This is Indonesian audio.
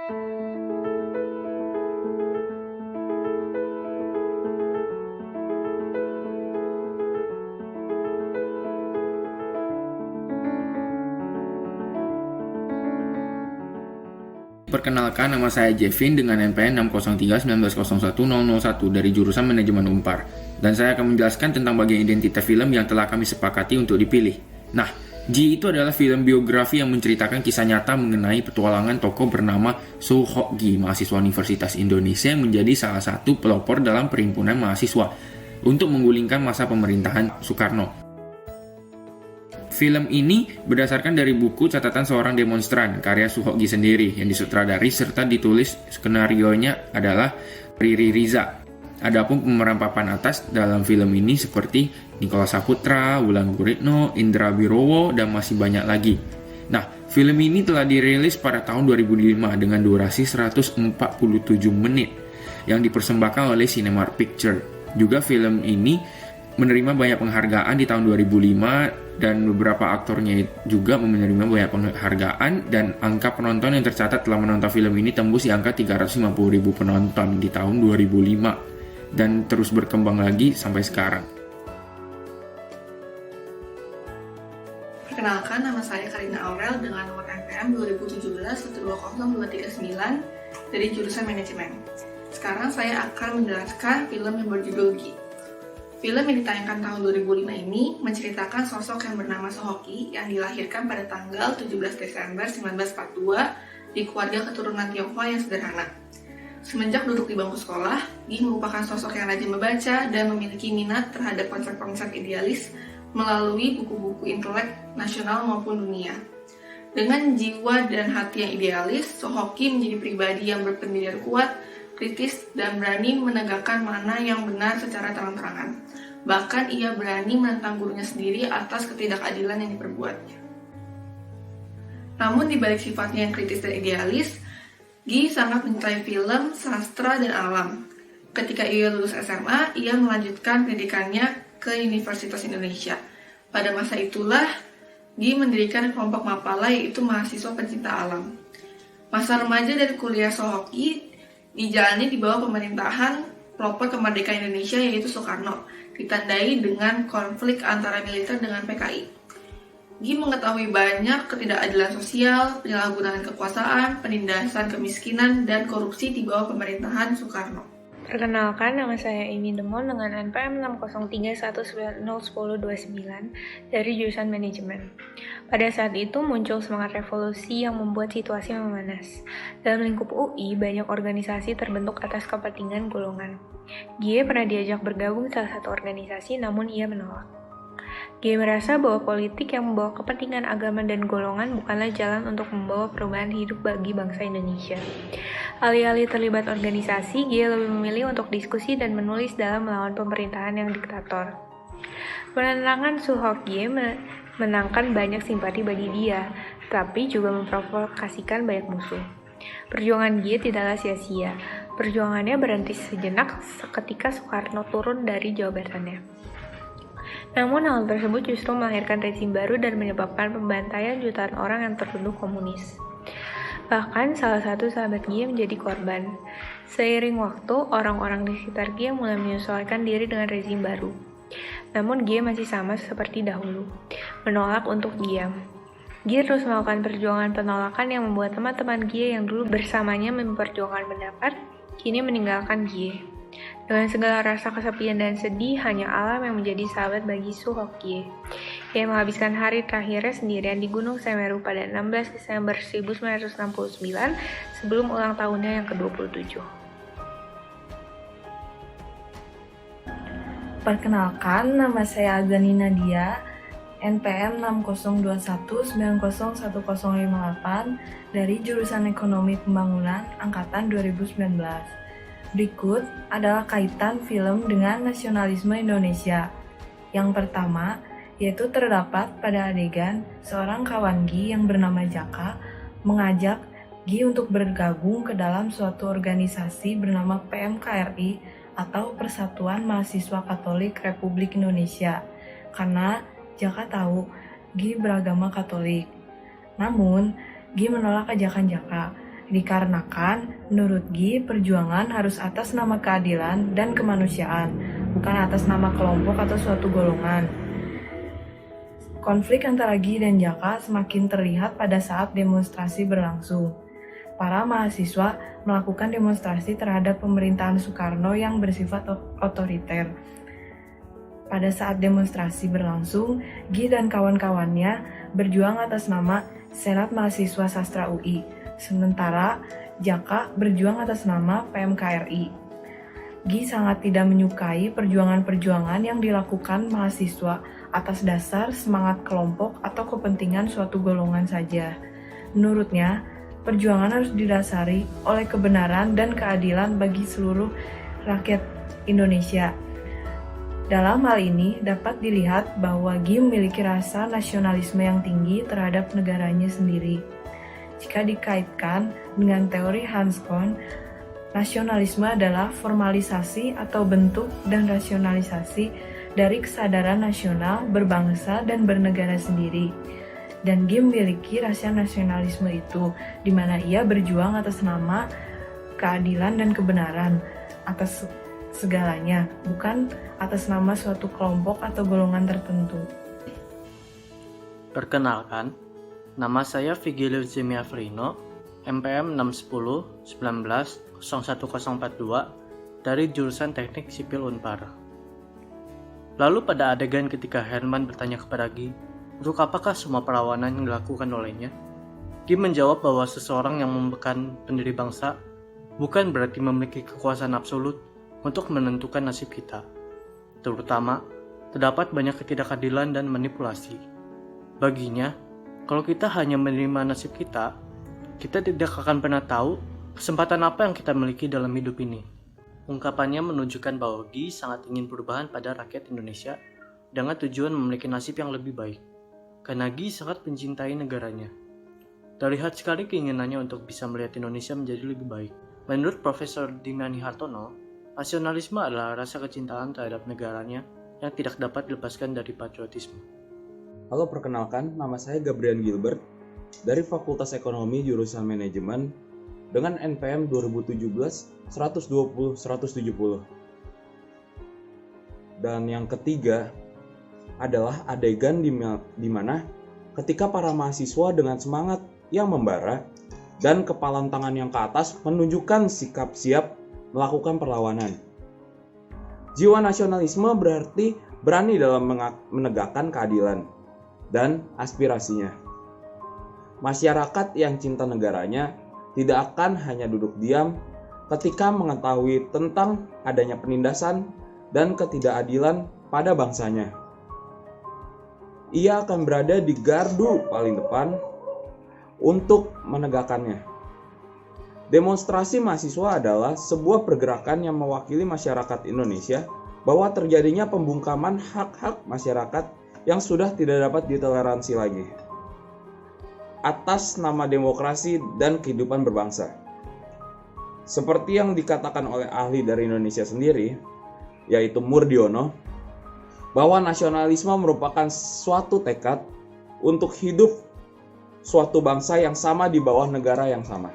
Perkenalkan, nama saya Jevin dengan NPM 60319010001 dari jurusan Manajemen Unpar. Dan saya akan menjelaskan tentang bagian identitas film yang telah kami sepakati untuk dipilih. Nah, Ji itu adalah film biografi yang menceritakan kisah nyata mengenai petualangan tokoh bernama Soe Hock Gi, mahasiswa Universitas Indonesia yang menjadi salah satu pelopor dalam perhimpunan mahasiswa untuk menggulingkan masa pemerintahan Soekarno. Film ini berdasarkan dari buku catatan seorang demonstran karya Soe Hock Gi sendiri yang disutradari serta ditulis skenarionya adalah Riri Riza. Adapun pemeran papan atas dalam film ini seperti Nicholas Saputra, Wulan Guritno, Indra Wirowo, dan masih banyak lagi. Nah, film ini telah dirilis pada tahun 2005 dengan durasi 147 menit yang dipersembahkan oleh Cinemark Picture. Juga film ini menerima banyak penghargaan di tahun 2005 dan beberapa aktornya juga menerima banyak penghargaan, dan angka penonton yang tercatat telah menonton film ini tembus di angka 350.000 penonton di tahun 2005 dan terus berkembang lagi sampai sekarang. Perkenalkan, nama saya Karina Aurel dengan nomor NPM 2017-120239 dari jurusan Manajemen. Sekarang saya akan menjelaskan film yang berjudul Gi. Film yang ditayangkan tahun 2005 ini menceritakan sosok yang bernama Soe Hock Gi yang dilahirkan pada tanggal 17 Desember 1942 di keluarga keturunan Tionghoa yang sederhana. Semenjak duduk di bangku sekolah, Gi merupakan sosok yang rajin membaca dan memiliki minat terhadap konsep-konsep idealis melalui buku-buku intelek nasional maupun dunia. Dengan jiwa dan hati yang idealis, Soe Hock Gi menjadi pribadi yang berpendirian kuat, kritis, dan berani menegakkan mana yang benar secara terang-terangan. Bahkan ia berani menentang gurunya sendiri atas ketidakadilan yang diperbuatnya. Namun di balik sifatnya yang kritis dan idealis, Gi sangat mencintai film, sastra, dan alam. Ketika ia lulus SMA, ia melanjutkan pendidikannya ke Universitas Indonesia. Pada masa itulah, Gi mendirikan kelompok Mapala, yaitu mahasiswa pencinta alam. Masa remaja dan kuliah Soe Hock Gi dijalani di bawah pemerintahan pelopor kemerdekaan Indonesia, yaitu Soekarno, ditandai dengan konflik antara militer dengan PKI. Gi mengetahui banyak ketidakadilan sosial, penyalahgunaan kekuasaan, penindasan kemiskinan, dan korupsi di bawah pemerintahan Soekarno. Perkenalkan, nama saya Amy Demon dengan NPM 60319011029 dari jurusan Manajemen. Pada saat itu muncul semangat revolusi yang membuat situasi memanas. Dalam lingkup UI, banyak organisasi terbentuk atas kepentingan golongan. Gi pernah diajak bergabung salah satu organisasi, namun ia menolak. Gi merasa bahwa politik yang membawa kepentingan agama dan golongan bukanlah jalan untuk membawa perubahan hidup bagi bangsa Indonesia. Alih-alih terlibat organisasi, Gi lebih memilih untuk diskusi dan menulis dalam melawan pemerintahan yang diktator. Penentangan Soe Hock Gi menangkan banyak simpati bagi dia, tetapi juga memprovokasikan banyak musuh. Perjuangan Gi tidaklah sia-sia. Perjuangannya berhenti sejenak ketika Soekarno turun dari jabatannya. Namun hal tersebut justru melahirkan rezim baru dan menyebabkan pembantaian jutaan orang yang tertuduh komunis. Bahkan salah satu sahabat Gi menjadi korban. Seiring waktu, orang-orang di sekitar Gi mulai menyesuaikan diri dengan rezim baru. Namun Gi masih sama seperti dahulu, menolak untuk diam. Gi terus melakukan perjuangan penolakan yang membuat teman-teman Gi yang dulu bersamanya memperjuangkan pendapat, kini meninggalkan Gi. Dengan segala rasa kesepian dan sedih, hanya alam yang menjadi sahabat bagi Soe Hock Gi. Ia menghabiskan hari terakhirnya sendirian di Gunung Semeru pada 16 Desember 1969 sebelum ulang tahunnya yang ke-27. Perkenalkan, nama saya Azani Nadia, NPM 60219011058 dari jurusan Ekonomi Pembangunan Angkatan 2019. Berikut adalah kaitan film dengan nasionalisme Indonesia. Yang pertama, yaitu terdapat pada adegan seorang kawan Gi yang bernama Jaka mengajak Gi untuk bergabung ke dalam suatu organisasi bernama PMKRI atau Persatuan Mahasiswa Katolik Republik Indonesia, karena Jaka tahu Gi beragama Katolik. Namun, Gi menolak ajakan Jaka. Dikarenakan, menurut Gi, perjuangan harus atas nama keadilan dan kemanusiaan, bukan atas nama kelompok atau suatu golongan. Konflik antara Gi dan Jaka semakin terlihat pada saat demonstrasi berlangsung. Para mahasiswa melakukan demonstrasi terhadap pemerintahan Soekarno yang bersifat otoriter. Pada saat demonstrasi berlangsung, Gi dan kawan-kawannya berjuang atas nama Senat Mahasiswa Sastra UI, sementara Jaka berjuang atas nama PMKRI. Gi sangat tidak menyukai perjuangan-perjuangan yang dilakukan mahasiswa atas dasar semangat kelompok atau kepentingan suatu golongan saja. Menurutnya, perjuangan harus didasari oleh kebenaran dan keadilan bagi seluruh rakyat Indonesia. Dalam hal ini dapat dilihat bahwa Gi memiliki rasa nasionalisme yang tinggi terhadap negaranya sendiri. Jika dikaitkan dengan teori Hans Kohn, nasionalisme adalah formalisasi atau bentuk dan rasionalisasi dari kesadaran nasional, berbangsa, dan bernegara sendiri. Dan Gi memiliki rasa nasionalisme itu, di mana ia berjuang atas nama keadilan dan kebenaran, atas segalanya, bukan atas nama suatu kelompok atau golongan tertentu. Perkenalkan, nama saya Vigilius Zemiafrino, MPM 610-19-01042 dari jurusan Teknik Sipil Unpar. Lalu pada adegan ketika Herman bertanya kepada Gi, untuk apakah semua perlawanan yang dilakukan olehnya? Gi menjawab bahwa seseorang yang memegang pendiri bangsa bukan berarti memiliki kekuasaan absolut untuk menentukan nasib kita. Terutama, terdapat banyak ketidakadilan dan manipulasi. Baginya, kalau kita hanya menerima nasib kita tidak akan pernah tahu kesempatan apa yang kita miliki dalam hidup ini. Ungkapannya menunjukkan bahwa Gi sangat ingin perubahan pada rakyat Indonesia dengan tujuan memiliki nasib yang lebih baik. Karena Gi sangat mencintai negaranya. Terlihat sekali keinginannya untuk bisa melihat Indonesia menjadi lebih baik. Menurut Profesor Dimyani Hartono, nasionalisme adalah rasa kecintaan terhadap negaranya yang tidak dapat dilepaskan dari patriotisme. Halo, perkenalkan, nama saya Gabriel Gilbert dari Fakultas Ekonomi Jurusan Manajemen dengan NPM 2017-120-170. Dan yang ketiga adalah adegan di mana ketika para mahasiswa dengan semangat yang membara dan kepalan tangan yang ke atas menunjukkan sikap siap melakukan perlawanan. Jiwa nasionalisme berarti berani dalam menegakkan keadilan dan aspirasinya. Masyarakat yang cinta negaranya tidak akan hanya duduk diam ketika mengetahui tentang adanya penindasan dan ketidakadilan pada bangsanya. Ia akan berada di gardu paling depan untuk menegakkannya. Demonstrasi mahasiswa adalah sebuah pergerakan yang mewakili masyarakat Indonesia bahwa terjadinya pembungkaman hak-hak masyarakat yang sudah tidak dapat ditoleransi lagi atas nama demokrasi dan kehidupan berbangsa. Seperti yang dikatakan oleh ahli dari Indonesia sendiri, yaitu Murdiono, bahwa nasionalisme merupakan suatu tekad untuk hidup suatu bangsa yang sama di bawah negara yang sama.